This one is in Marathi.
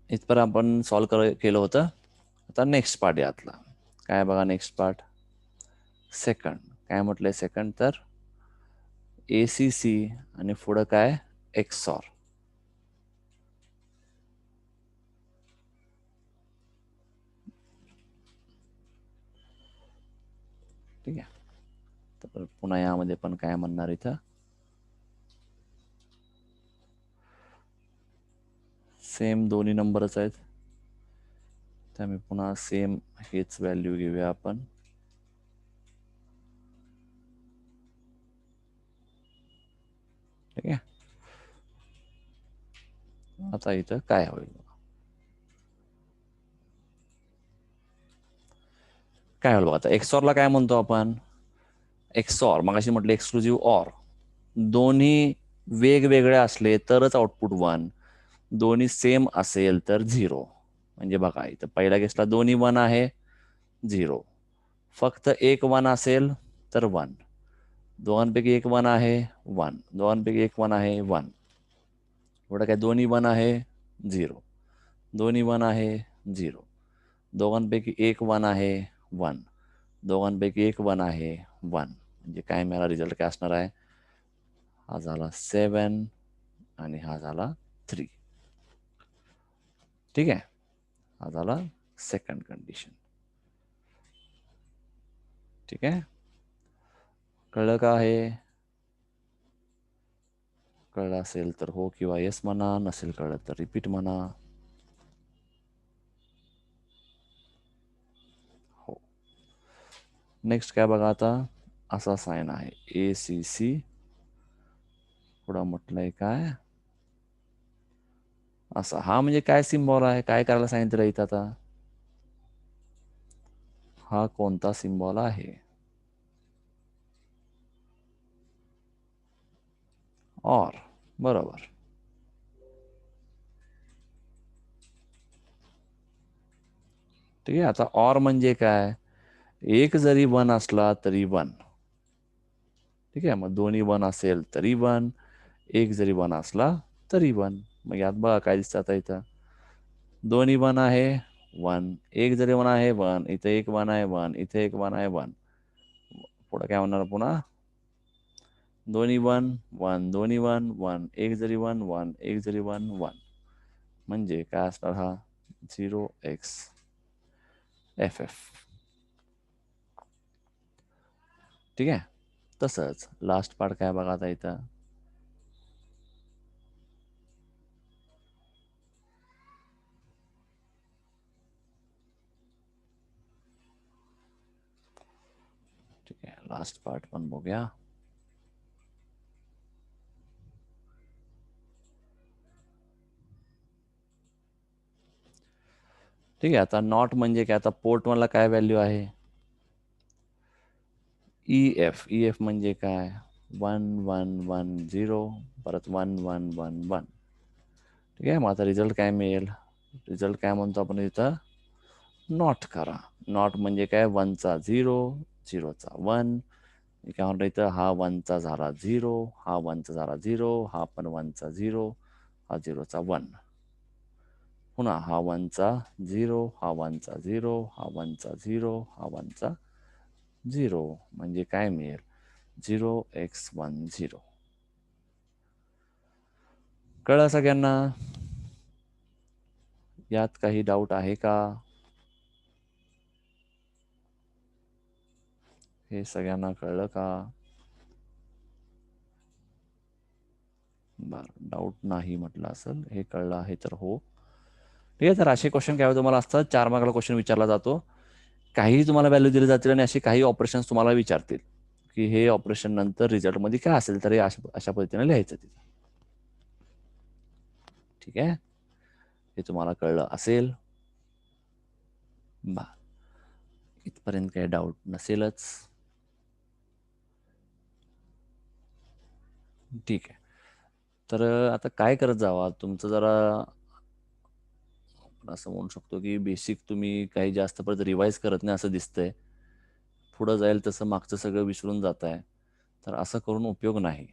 इथपर्यंत आपण सॉल्व्ह केलं होतं. आता नेक्स्ट पार्ट यातला काय बघा. Next part second. काय म्हटलंय सेकंड तर ACC आणि पुढं काय XOR. ठीक आहे. तर पुन्हा यामध्ये पण काय म्हणणार इथं सेम दोन्ही नंबरच आहेत. त्यामुळे पुन्हा सेम हेच व्हॅल्यू घेऊया आपण. ठीक आहे. आता इथं काय होईल काय होईल बघा. आता XOR ला काय म्हणतो आपण XOR मगाशी म्हटलं एक्सक्लुझिव्ह ऑर. दोन्ही वेगवेगळे असले तरच आउटपुट 1. दोन्ही सेम असेल तर 0. म्हणजे बघा इथं पहिल्या केसला दोन्ही 1 आहे 0. फक्त एक 1 असेल तर 1. दोघांपैकी एक 1 आहे 1. दोघांपैकी एक 1 आहे 1. एवढं काय दोन्ही 1 आहे 0. दोन्ही 1 आहे 0. दोघांपैकी एक 1 आहे 1. दोघांपैकी एक 1 आहे 1. म्हणजे काय मिळाला रिझल्ट काय असणार आहे. हा झाला 7 आणि हा झाला 3. ठीक आहे. हा झाला सेकंड कंडिशन. ठीक आहे. कळलं का आहे. कळलं असेल तर हो किंवा येस म्हणा. नसेल कळलं तर रिपीट म्हणा. हो. नेक्स्ट काय बघा आता असा साइन आहे ACC. पुढं म्हटलंय काय असा. हा म्हणजे काय सिम्बॉल आहे. काय करायला सांगितलं इथं आता. हा कोणता सिम्बॉल आहे. ऑर. बरोबर. ठीक आहे. आता ऑर म्हणजे काय एक जरी 1 असला तरी 1. ठीक आहे. मग दोन्ही 1 असेल तरी 1. एक जरी 1 असला तरी 1. मग यात बघा काय दिसतं आता इथं दोन्ही 1 आहे 1. एक जरी 1 आहे 1. इथे एक 1 आहे 1. इथे एक 1 आहे 1. पुढे काय होणार पुन्हा दोन्ही 1 1. दोन्ही 1 1. एक जरी 1 1. एक जरी 1 1. म्हणजे काय असणार हा 0xFF. ठीक आहे. तसंच लास्ट पार्ट काय बघा आता इथं ठीक आहे. लास्ट पार्ट पण बघूया. ठीक आहे. आता नॉट म्हणजे काय आता पोर्ट 1 ला काय व्हॅल्यू आहे EF म्हणजे काय 1 1 1 0 परत 1 1 1 1. ठीक आहे. मग आता रिझल्ट काय मिळेल. रिझल्ट काय म्हणतो आपण इथं नॉट करा. नॉट म्हणजे काय 1 चा 0 0 चा 1. काय म्हणतो इथं हा 1 चा झाला 0. हा 1 चा झाला 0. हा पण 1 चा 0. हा 0 चा 1. पुन्हा हा 1 चा 0. हा 1 चा 0. हा 1 चा 0. हा 1 चा 0. म्हणजे काय मिळेल 0x10. कळलं सगळ्यांना. यात काही डाऊट आहे का. हे सगळ्यांना कळलं का. बरं डाऊट नाही म्हटलं असेल. हे कळलं आहे तर हो. ठीक आहे. तर असे क्वेश्चन काय तुम्हाला असतात 4 मार्काला क्वेश्चन विचारला जातो. काही तुम्हाला व्हॅल्यू दिली जातील आणि असे काही ऑपरेशन तुम्हाला विचारतील की हे ऑपरेशन नंतर रिझल्ट मध्ये काय असेल तर हे अशा पद्धतीने लिहायचं तिथं. ठीक आहे. हे तुम्हाला कळलं असेल. बा इथपर्यंत काही डाऊट नसेलच. ठीक आहे. तर आता काय करत जावा तुमचं जरा असं म्हणू शकतो की बेसिक तुम्ही काही जास्त परत रिवाइज करत नाही असं दिसतंय. पुढं जाईल तसं मागचं सगळं विसरून जात आहे. तर असं करून उपयोग नाही.